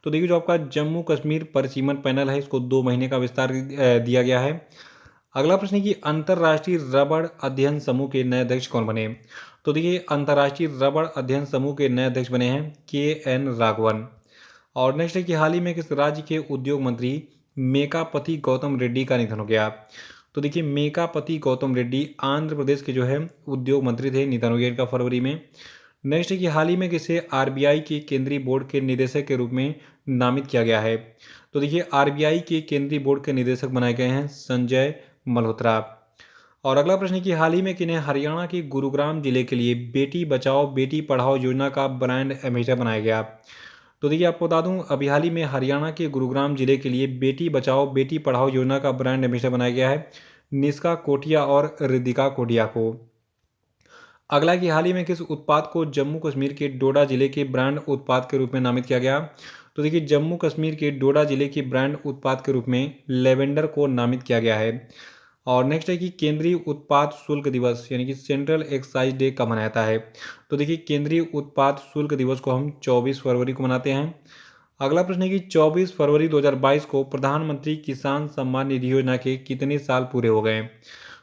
तो देखिए जो आपका जम्मू कश्मीर परिसीमन पैनल है इसको 2 महीने का विस्तार दिया गया है। अगला प्रश्न है कि अंतर्राष्ट्रीय रबड़ अध्ययन समूह के नए अध्यक्ष कौन बने। तो देखिए अंतर्राष्ट्रीय रबड़ अध्ययन समूह के नए अध्यक्ष बने हैं KN राघवन। और नेक्स्ट है कि हाल ही में किस राज्य के उद्योग मंत्री मेकापति गौतम रेड्डी का निधन हो गया। तो देखिए मेकापति गौतम रेड्डी आंध्र प्रदेश के जो है उद्योग मंत्री थे, निधन हो गया इनका फरवरी में। नेक्स्ट है कि हाल ही में किसे RBI के केंद्रीय बोर्ड के निदेशक के रूप में नामित किया गया है। तो देखिए RBI के केंद्रीय बोर्ड के निदेशक बनाए गए हैं संजय मल्होत्रा। और अगला प्रश्न है कि हाल ही में किन्हें हरियाणा के गुरुग्राम जिले के लिए बेटी बचाओ बेटी पढ़ाओ योजना का ब्रांड एम्बेसडर बनाया गया। तो देखिए आपको बता दूं अभी हाल ही में हरियाणा के गुरुग्राम जिले के लिए बेटी बचाओ बेटी पढ़ाओ योजना का ब्रांड एम्बेसडर बनाया गया है निष्का कोटिया और रिद्धिका कोटिया को। अगला कि हाल ही में किस उत्पाद को जम्मू कश्मीर के डोडा जिले के ब्रांड उत्पाद के रूप में नामित किया गया। तो देखिए जम्मू कश्मीर के डोडा जिले के ब्रांड उत्पाद के रूप में लेवेंडर को नामित किया गया है। और नेक्स्ट है कि केंद्रीय उत्पाद शुल्क दिवस यानी कि सेंट्रल एक्साइज डे कब मनाया जाता है। तो देखिए केंद्रीय उत्पाद शुल्क दिवस को हम 24 फरवरी को मनाते हैं। अगला प्रश्न है कि 24 फरवरी 2022 को प्रधानमंत्री किसान सम्मान निधि योजना के कितने साल पूरे हो गए।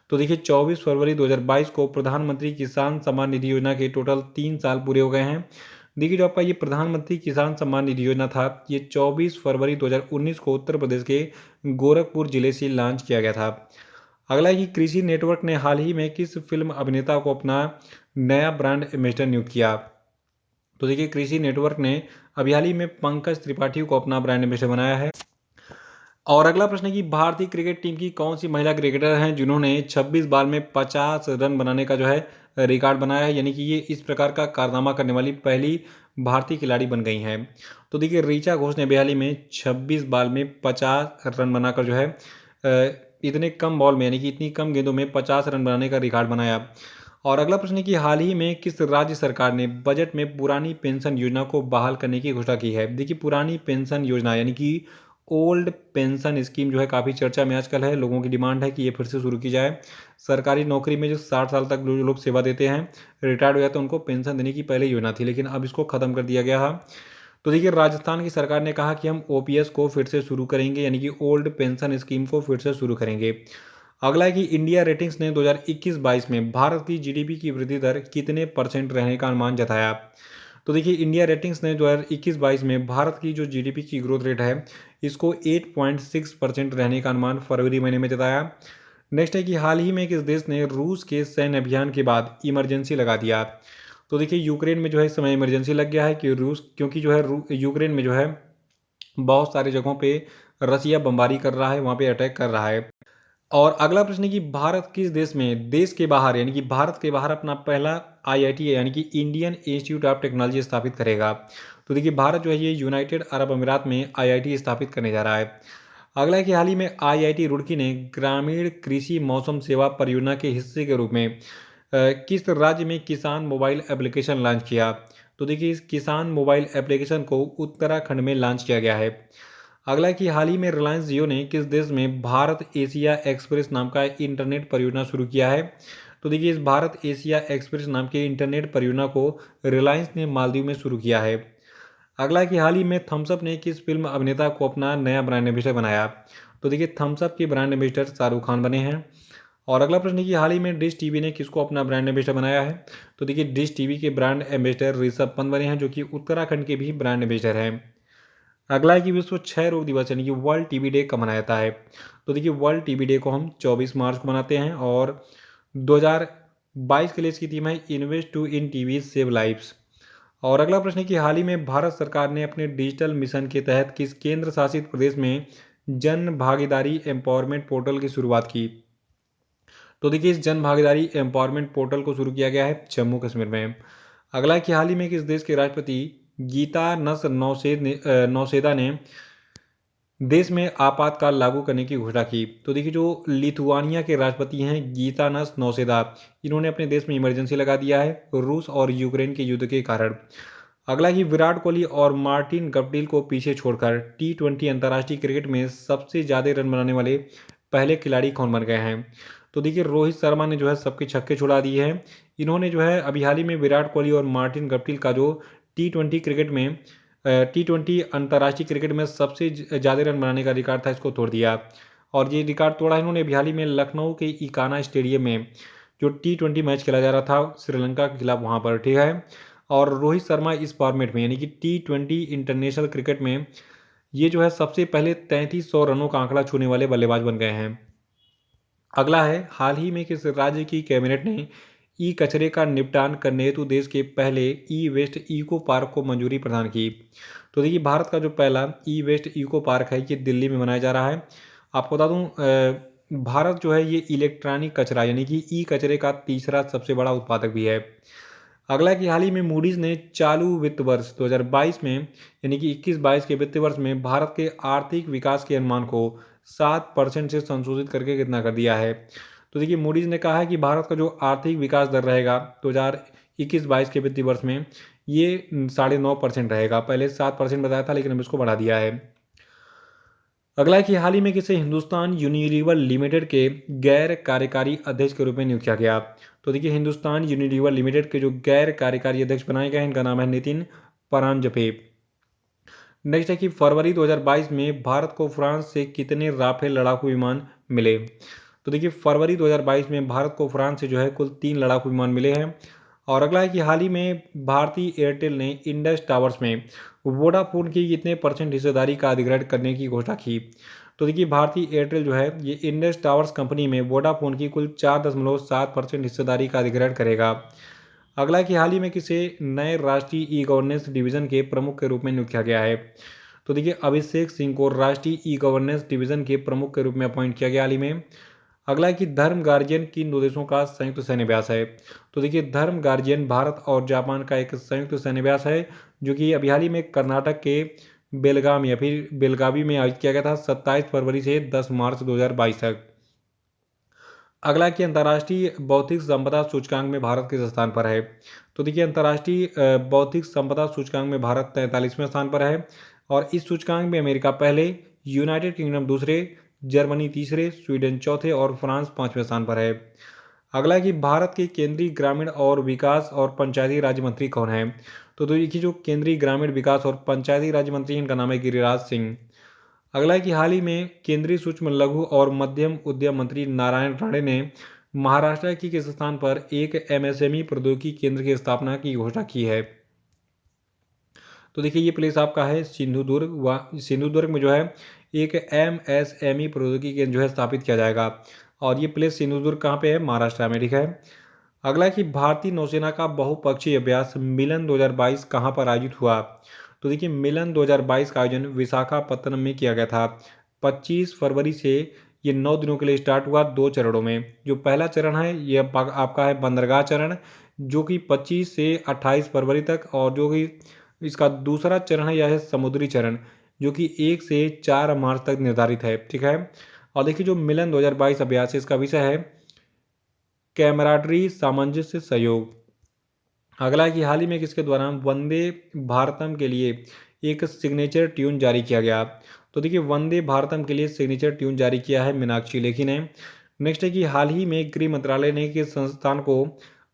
तो देखिए 24 फरवरी 2022 को प्रधानमंत्री किसान सम्मान निधि योजना के टोटल 3 साल पूरे हो गए हैं। देखिए जो आपका ये प्रधानमंत्री किसान सम्मान निधि योजना था ये 24 फरवरी 2019 को उत्तर प्रदेश के गोरखपुर जिले से लॉन्च किया गया था। अगला है कि कृषि नेटवर्क ने हाल ही में किस फिल्म अभिनेता को अपना नया ब्रांड एम्बेसडर नियुक्त किया। तो देखिए कृषि नेटवर्क ने अभी हाल ही में पंकज त्रिपाठी को अपना ब्रांड एम्बेसडर बनाया है। और अगला प्रश्न है कि भारतीय क्रिकेट टीम की कौन सी महिला क्रिकेटर हैं जिन्होंने 26 बार में 50 रन बनाने का जो है रिकॉर्ड बनाया है, यानी कि ये इस प्रकार का कारनामा करने वाली पहली भारतीय खिलाड़ी बन गई हैं। तो देखिए ऋचा घोष ने बयाली में 26 बार में 50 रन बनाकर जो है इतने कम बॉल में यानी कि इतनी कम गेंदों में 50 रन बनाने का रिकॉर्ड बनाया। और अगला प्रश्न है कि हाल ही में किस राज्य सरकार ने बजट में पुरानी पेंशन योजना को बहाल करने की घोषणा की है। देखिए पुरानी पेंशन योजना यानी कि ओल्ड पेंशन स्कीम जो है काफ़ी चर्चा में आजकल है, लोगों की डिमांड है कि ये फिर से शुरू की जाए। सरकारी नौकरी में जो 60 साल तक जो लोग सेवा देते हैं रिटायर्ड हो जाते हैं उनको पेंशन देने की पहले योजना थी, लेकिन अब इसको ख़त्म कर दिया गया है। तो देखिए राजस्थान की सरकार ने कहा कि हम ओपीएस को फिर से शुरू करेंगे, यानी कि ओल्ड पेंशन स्कीम को फिर से शुरू करेंगे। अगला है कि इंडिया रेटिंग्स ने 2021-22 में भारत की जीडीपी की वृद्धि दर कितने परसेंट रहने का अनुमान जताया। तो देखिए इंडिया रेटिंग्स ने 2021-22 में भारत की जो जीडीपी की ग्रोथ रेट है इसको 8.6% रहने का अनुमान फरवरी महीने में जताया। नेक्स्ट है कि हाल ही में किस देश ने रूस के सैन्य अभियान के बाद इमरजेंसी लगा दिया। तो देखिए यूक्रेन में जो है इस समय इमरजेंसी लग गया है कि रूस, क्योंकि जो है यूक्रेन में जो है बहुत सारी जगहों पे रसिया बमबारी कर रहा है, वहाँ पे अटैक कर रहा है। और अगला प्रश्न है कि भारत किस देश में देश के बाहर, यानी कि भारत के बाहर अपना पहला आईआईटी यानी कि इंडियन इंस्टीट्यूट ऑफ टेक्नोलॉजी स्थापित करेगा। तो देखिए भारत जो है ये यूनाइटेड अरब अमीरात में आईआईटी स्थापित करने जा रहा है। अगला है कि हाल ही में आईआईटी रुड़की ने ग्रामीण कृषि मौसम सेवा परियोजना के हिस्से के रूप में किस राज्य में किसान मोबाइल एप्लीकेशन लॉन्च किया। तो देखिए इस किसान मोबाइल एप्लीकेशन को उत्तराखंड में लॉन्च किया गया है। अगला है कि हाल ही में रिलायंस जियो ने किस देश में भारत एशिया एक्सप्रेस नाम का इंटरनेट परियोजना शुरू किया है। तो देखिए इस भारत एशिया एक्सप्रेस नाम के इंटरनेट परियोजना को रिलायंस ने मालदीव में शुरू किया है। अगला है कि हाल ही में थम्सअप ने किस फिल्म अभिनेता को अपना नया ब्रांड एम्बेसडर बनाया। तो देखिए थम्सअप के ब्रांड एम्बेसडर शाहरुख खान बने हैं। और अगला प्रश्न है कि हाल ही में डिश टीवी ने किसको अपना ब्रांड एम्बेसडर बनाया है। तो देखिए डिश टीवी के ब्रांड एम्बेसडर ऋषभ पंत बने हैं, जो कि उत्तराखंड के भी ब्रांड एम्बेसडर हैं। अगला है कि विश्व क्षय रोग दिवस यानी कि वर्ल्ड टीबी डे कब मनाया जाता है। तो देखिए वर्ल्ड टीबी डे को हम 24 मार्च को मनाते हैं और 2022 के लिए इसकी थीम है invest to in TV save lives. और अगला प्रश्न है कि हाल ही में भारत सरकार ने अपने डिजिटल मिशन के तहत किस केंद्र शासित प्रदेश में जन भागीदारी एम्पावरमेंट पोर्टल की शुरुआत की। तो देखिए इस जन भागीदारी एम्पावरमेंट पोर्टल को शुरू किया गया है जम्मू कश्मीर में। अगला है कि हाल ही में किस देश के राष्ट्रपति गीता नस नौसेदा ने देश में आपातकाल लागू करने की घोषणा की। तो देखिए जो लिथुआनिया के राष्ट्रपति हैं गीतानस नौसेदा, इन्होंने अपने देश में इमरजेंसी लगा दिया है रूस और यूक्रेन के युद्ध के कारण। अगला कि विराट कोहली और मार्टिन गप्टिल को पीछे छोड़कर टी20 अंतर्राष्ट्रीय क्रिकेट में सबसे ज़्यादा रन बनाने वाले पहले खिलाड़ी कौन बन गए हैं। तो देखिए रोहित शर्मा ने जो है सबके छक्के छुड़ा दिए हैं। इन्होंने जो है अभी हाल ही में विराट कोहली और मार्टिन गप्टिल का जो टी20 क्रिकेट में टी20 अंतर्राष्ट्रीय क्रिकेट में सबसे ज़्यादा रन बनाने का रिकॉर्ड था, इसको तोड़ दिया। और ये रिकॉर्ड तोड़ा इन्होंने अभी हाल ही में लखनऊ के इकाना स्टेडियम में जो टी20 मैच खेला जा रहा था श्रीलंका के खिलाफ, वहाँ पर, ठीक है। और रोहित शर्मा इस फॉर्मेट में यानी कि टी20 इंटरनेशनल क्रिकेट में ये जो है सबसे पहले 3300 रनों का आंकड़ा छूने वाले बल्लेबाज बन गए हैं। अगला है हाल ही में किस राज्य की कैबिनेट ने ई कचरे का निपटान करने हेतु देश के पहले ई वेस्ट इको पार्क को मंजूरी प्रदान की। तो देखिए भारत का जो पहला ई वेस्ट इको पार्क है ये दिल्ली में बनाया जा रहा है। आपको बता दूं भारत जो है ये इलेक्ट्रॉनिक कचरा यानी कि ई कचरे का तीसरा सबसे बड़ा उत्पादक भी है। अगला कि हाल ही में मूडीज ने चालू वित्त वर्ष 2022 में यानी कि 21-22 के वित्त वर्ष में भारत के आर्थिक विकास के अनुमान को 7% से संशोधित करके कितना कर दिया है। तो देखिए मूडीज ने कहा है कि भारत का जो आर्थिक विकास दर रहेगा 2021-22 के वित्तीय वर्ष में ये 9.5% रहेगा। पहले 7% बताया था लेकिन अब इसको बढ़ा दिया है। अगला है कि हाल ही में किसे हिंदुस्तान यूनिलीवर लिमिटेड के गैर कार्यकारी अध्यक्ष के रूप में नियुक्त किया गया। तो देखिए हिंदुस्तान यूनिलीवर लिमिटेड के जो गैर कार्यकारी अध्यक्ष बनाए गए हैं इनका नाम है नितिन परांजपे। नेक्स्ट है कि फरवरी 2022 में भारत को फ्रांस से कितने राफेल लड़ाकू विमान मिले। तो देखिए फरवरी 2022 में भारत को फ्रांस से जो है कुल 3 लड़ाकू विमान मिले हैं। और अगला है कि हाल ही में भारतीय एयरटेल ने इंडस टावर्स में वोडाफोन की कितने परसेंट हिस्सेदारी का अधिग्रहण करने की घोषणा की। तो देखिए भारतीय एयरटेल जो है ये इंडस टावर्स कंपनी में वोडाफोन की कुल 4.7% हिस्सेदारी का अधिग्रहण करेगा। अगला कि हाल ही में किसे नए राष्ट्रीय ई गवर्नेंस डिवीजन के प्रमुख के रूप में नियुक्त किया गया है। तो देखिए अभिषेक सिंह को राष्ट्रीय ई गवर्नेंस डिवीजन के प्रमुख के रूप में अपॉइंट किया गया हाल ही में। अगला है कि धर्म गार्जियन किन दो देशों का संयुक्त सैन्य अभ्यास है। तो देखिए धर्म गार्जियन भारत और जापान का एक संयुक्त सैन्य अभ्यास है जो कि अभी हाल ही में कर्नाटक के बेलगाम या फिर बेलगावी में आयोजित किया गया था 27 फरवरी से 10 मार्च 2022 तक। अगला कि अंतर्राष्ट्रीय बौद्धिक संपदा सूचकांक में भारत किस स्थान पर है। तो देखिए अंतर्राष्ट्रीय बौद्धिक संपदा सूचकांक में भारत 43वें स्थान पर है। और इस सूचकांक में अमेरिका पहले, यूनाइटेड किंगडम दूसरे, जर्मनी तीसरे, स्वीडन चौथे और फ्रांस 5वें स्थान पर है। अगला है कि भारत के केंद्रीय ग्रामीण और विकास और पंचायती राज्य मंत्री कौन है? तो देखिए जो केंद्रीय ग्रामीण विकास और पंचायती राज्य मंत्री इनका नाम है गिरिराज सिंह। अगला है कि हाल ही में केंद्रीय सूक्ष्म लघु और मध्यम उद्यम मंत्री नारायण राणे ने महाराष्ट्र के किस स्थान पर एक एमएसएमई प्रौद्योगिकी केंद्र की स्थापना की घोषणा की है? तो देखिए ये प्लेस आपका है सिंधुदुर्ग। सिंधुदुर्ग में जो है एक एमएसएमई प्रौद्योगिकी केंद्र जो है स्थापित किया जाएगा, और ये प्लेस सिंधुदुर्ग कहाँ पे है? महाराष्ट्र में, ठीक है। अगला है कि भारतीय नौसेना का बहुपक्षीय अभ्यास मिलन 2022 कहाँ पर आयोजित हुआ? तो देखिए मिलन 2022 का आयोजन विशाखापत्तनम में किया गया था। 25 फरवरी से ये 9 दिनों के लिए स्टार्ट हुआ 2 चरणों में। जो पहला चरण है ये आपका है बंदरगाह चरण, जो कि 25 से 28 फरवरी तक, और जो कि इसका दूसरा चरण है यह है समुद्री चरण, जो कि 1 से 4 मार्च तक निर्धारित है, ठीक है। और देखिए जो मिलन 2022 अभ्यास है इसका विषय है कैमराडरी सामंजस्य सहयोग। अगला है कि हाल ही में किसके द्वारा वंदे भारतम के लिए एक सिग्नेचर ट्यून जारी किया गया? तो देखिए वंदे भारतम के लिए सिग्नेचर ट्यून जारी किया है मीनाक्षी लेखी ने। नेक्स्ट है कि हाल ही में गृह मंत्रालय ने किस संस्थान को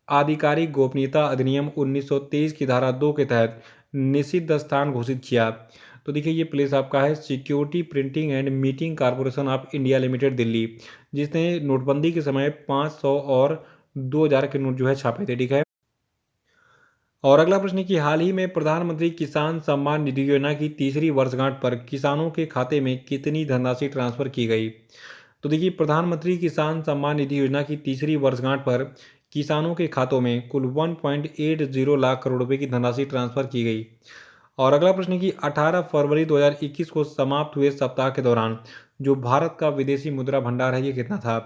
आधिकारिक गोपनीयता अधिनियम 1923 की धारा 2 के तहत निषिद्ध स्थान घोषित किया? तो देखिए ये प्लेस आपका है security printing and meeting corporation of India limited Delhi, जिसने नोटबंदी के समय 500 और 2000 के नोट जो है छापे थे, ठीक है। और अगला प्रश्न है कि हाल ही में प्रधानमंत्री किसान सम्मान निधि योजना की तीसरी वर्षगांठ पर किसानों के खाते में कितनी धनराशि ट्रांसफर की गई? तो देखिए प्रधानमंत्री किसान सम्मान निधि योजना की तीसरी वर्षगांठ पर किसानों के खातों में कुल 1.80 लाख करोड़ रुपए की धनराशि ट्रांसफर की गई। और अगला प्रश्न है कि 18 फरवरी 2021 को समाप्त हुए सप्ताह के दौरान जो भारत का विदेशी मुद्रा भंडार है ये कितना था?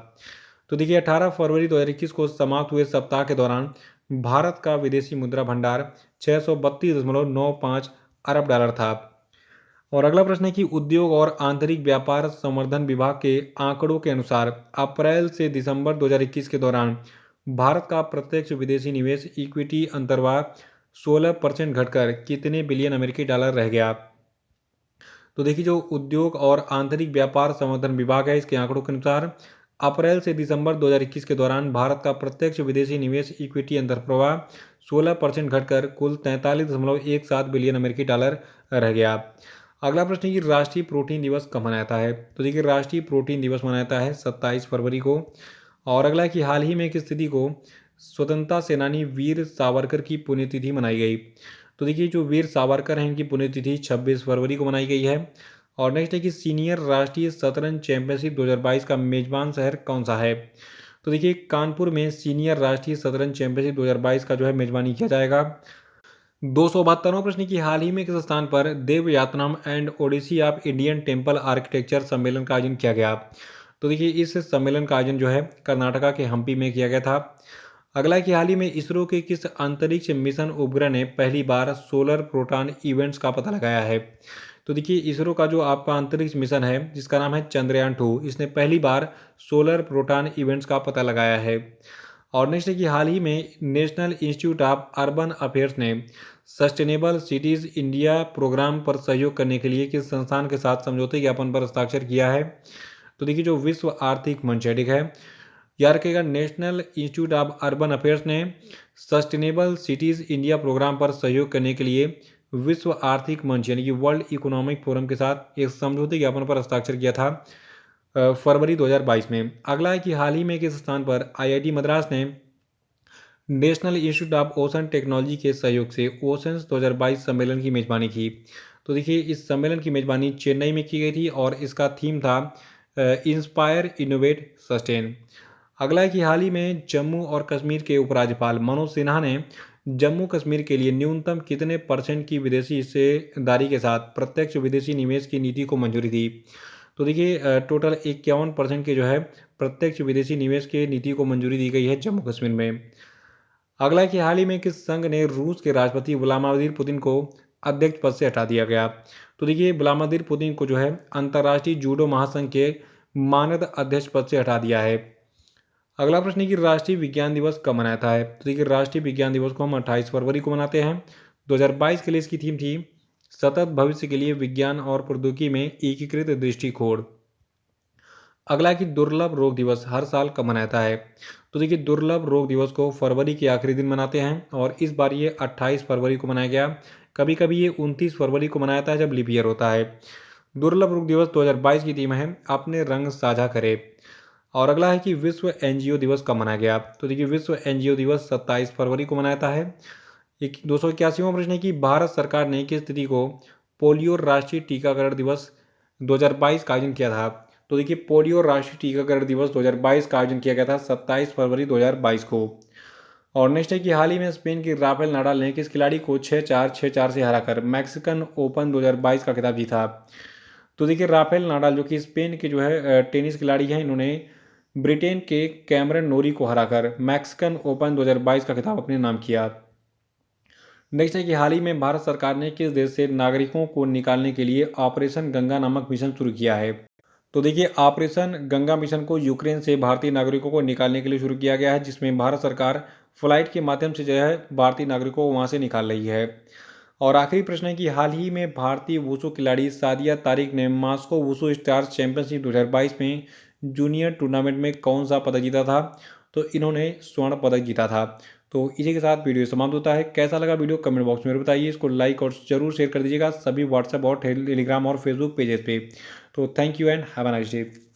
तो देखिए 18 फरवरी 2021 को समाप्त हुए सप्ताह के दौरान भारत का विदेशी मुद्रा भंडार 632.95 अरब डॉलर था। और अगला प्रश्न है कि उद्योग और आंतरिक व्यापार संवर्धन विभाग के आंकड़ों के अनुसार अप्रैल से दिसंबर 2021 के दौरान भारत का प्रत्यक्ष विदेशी निवेश इक्विटी अंतर्वाह 16% घटकर कितने बिलियन अमेरिकी डॉलर रह गया? तो देखिए जो उद्योग और आंतरिक व्यापार संवर्धन विभाग है इसके आंकड़ों के अनुसार अप्रैल से दिसंबर 2021 के दौरान भारत का प्रत्यक्ष विदेशी निवेश इक्विटी अंतर्प्रवाह 16% घटकर कुल 43.17 बिलियन अमेरिकी डॉलर रह गया। अगला प्रश्न है कि राष्ट्रीय प्रोटीन दिवस कब मनाता है? तो देखिए राष्ट्रीय प्रोटीन दिवस मनाता है 27 फरवरी को। और अगला है कि हाल ही में एक स्थिति को स्वतंत्रता सेनानी वीर सावरकर की पुण्यतिथि मनाई गई? तो देखिए जो वीर सावरकर हैं इनकी पुण्यतिथि 26 फरवरी को मनाई गई है। और नेक्स्ट है कि सीनियर राष्ट्रीय शतरंज चैंपियनशिप 2022 का मेजबान शहर कौन सा है? तो देखिए कानपुर में सीनियर राष्ट्रीय शतरंज चैंपियनशिप 2022 का जो है मेजबानी किया जाएगा। 272वां प्रश्न की हाल ही में किस स्थान पर Devayatanam and odyssey of Indian temple architecture सम्मेलन का आयोजन किया गया? तो देखिए इस सम्मेलन का आयोजन जो है कर्नाटका के हम्पी में किया गया था। अगला है कि हाल ही में इसरो के किस अंतरिक्ष मिशन उपग्रह ने पहली बार सोलर प्रोटॉन इवेंट्स का पता लगाया है? तो देखिए इसरो का जो आपका अंतरिक्ष मिशन है जिसका नाम है चंद्रयान-2, इसने पहली बार सोलर प्रोटॉन इवेंट्स का पता लगाया है। और नेक्स्ट है कि हाल ही में national institute of urban affairs ने सस्टेनेबल सिटीज इंडिया प्रोग्राम पर सहयोग करने के लिए किस संस्थान के साथ समझौते ज्ञापन पर हस्ताक्षर किया है? तो देखिए जो विश्व आर्थिक मंच है, ठीक है। याद रखिएगा national institute of urban affairs ने सस्टेनेबल सिटीज इंडिया प्रोग्राम पर सहयोग करने के लिए विश्व आर्थिक मंच यानी कि वर्ल्ड इकोनॉमिक फोरम के साथ एक समझौते ज्ञापन पर हस्ताक्षर किया था फरवरी 2022 में। अगला है कि हाल ही में किस स्थान पर आईआईटी मद्रास ने national institute of ocean technology के सहयोग से ओशंस 2022 सम्मेलन की मेजबानी की? तो देखिए इस सम्मेलन की मेजबानी चेन्नई में की गई थी और इसका थीम था इंस्पायर इनोवेट सस्टेन। अगला है कि हाल ही में जम्मू और कश्मीर के उपराज्यपाल मनोज सिन्हा ने जम्मू कश्मीर के लिए न्यूनतम कितने % की विदेशी हिस्सेदारी के साथ प्रत्यक्ष विदेशी निवेश की नीति को मंजूरी दी? तो देखिए टोटल 51% के जो है प्रत्यक्ष विदेशी निवेश की नीति को मंजूरी दी गई है जम्मू कश्मीर में। अगला है कि हाल ही में किस संघ ने रूस के राष्ट्रपति व्लादिमीर पुतिन को अध्यक्ष पद से हटा दिया गया? तो देखिए व्लादिमीर पुतिन को जो है अंतर्राष्ट्रीय जूडो महासंघ के मानद अध्यक्ष पद से हटा दिया है। अगला प्रश्न है कि राष्ट्रीय विज्ञान दिवस कब मनाता है? तो देखिए राष्ट्रीय विज्ञान दिवस को हम 28 फरवरी को मनाते हैं। 2022 के लिए इसकी थीम थी सतत भविष्य के लिए विज्ञान और प्रौद्योगिकी में एकीकृत दृष्टिकोण। अगला है कि दुर्लभ रोग दिवस हर साल कब मनाता है? तो देखिए दुर्लभ रोग दिवस को फरवरी के आखिरी दिन मनाते हैं और इस बार ये 28 फरवरी को मनाया गया। कभी कभी ये 29 फरवरी को मनाया जाता है जब लीप ईयर होता है। दुर्लभ रोग दिवस 2022 की थीम है अपने रंग साझा करें। और अगला है कि विश्व एनजीओ दिवस कब मनाया गया। तो देखिए विश्व एनजीओ दिवस 27 फरवरी को मनाया जाता है। 281वां प्रश्न है कि भारत सरकार ने किस तिथि को पोलियो राष्ट्रीय टीकाकरण दिवस 2022 का आयोजन किया था। तो देखिए पोलियो राष्ट्रीय टीकाकरण दिवस 2022 का आयोजन किया गया था 27 फरवरी 2022 को। और नेक्स्ट है कि हाल ही में स्पेन के राफेल नाडाल ने किस खिलाड़ी को 6-4 6-4 से हराकर मैक्सिकन ओपन 2022 का खिताब जीता। तो देखिए राफेल नाडाल जो कि स्पेन के जो है टेनिस खिलाड़ी हैं, इन्होंने ब्रिटेन के कैमरन नोरी को हराकर मैक्सिकन ओपन 2022 का खिताब अपने नाम किया। नेक्स्ट है कि हाल ही में भारत सरकार ने किस देश से नागरिकों को निकालने के लिए ऑपरेशन गंगा नामक मिशन शुरू किया है। तो देखिए ऑपरेशन गंगा मिशन को यूक्रेन से भारतीय नागरिकों को निकालने के लिए शुरू किया गया है, जिसमें भारत सरकार फ्लाइट के माध्यम से जो है भारतीय नागरिकों को वहां से निकाल रही है। और आखिरी प्रश्न है कि हाल ही में भारतीय वुशु खिलाड़ी सादिया तारिक ने मास्को वुशु स्टार्स चैंपियनशिप 2022 में जूनियर टूर्नामेंट में कौन सा पदक जीता था। तो इन्होंने स्वर्ण पदक जीता था। तो इसी के साथ वीडियो समाप्त होता है। कैसा लगा वीडियो कमेंट बॉक्स में बताइए। इसको लाइक और जरूर शेयर कर दीजिएगा सभी व्हाट्सएप और टेलीग्राम और फेसबुक पेजेस पे। तो thank you and have a nice day.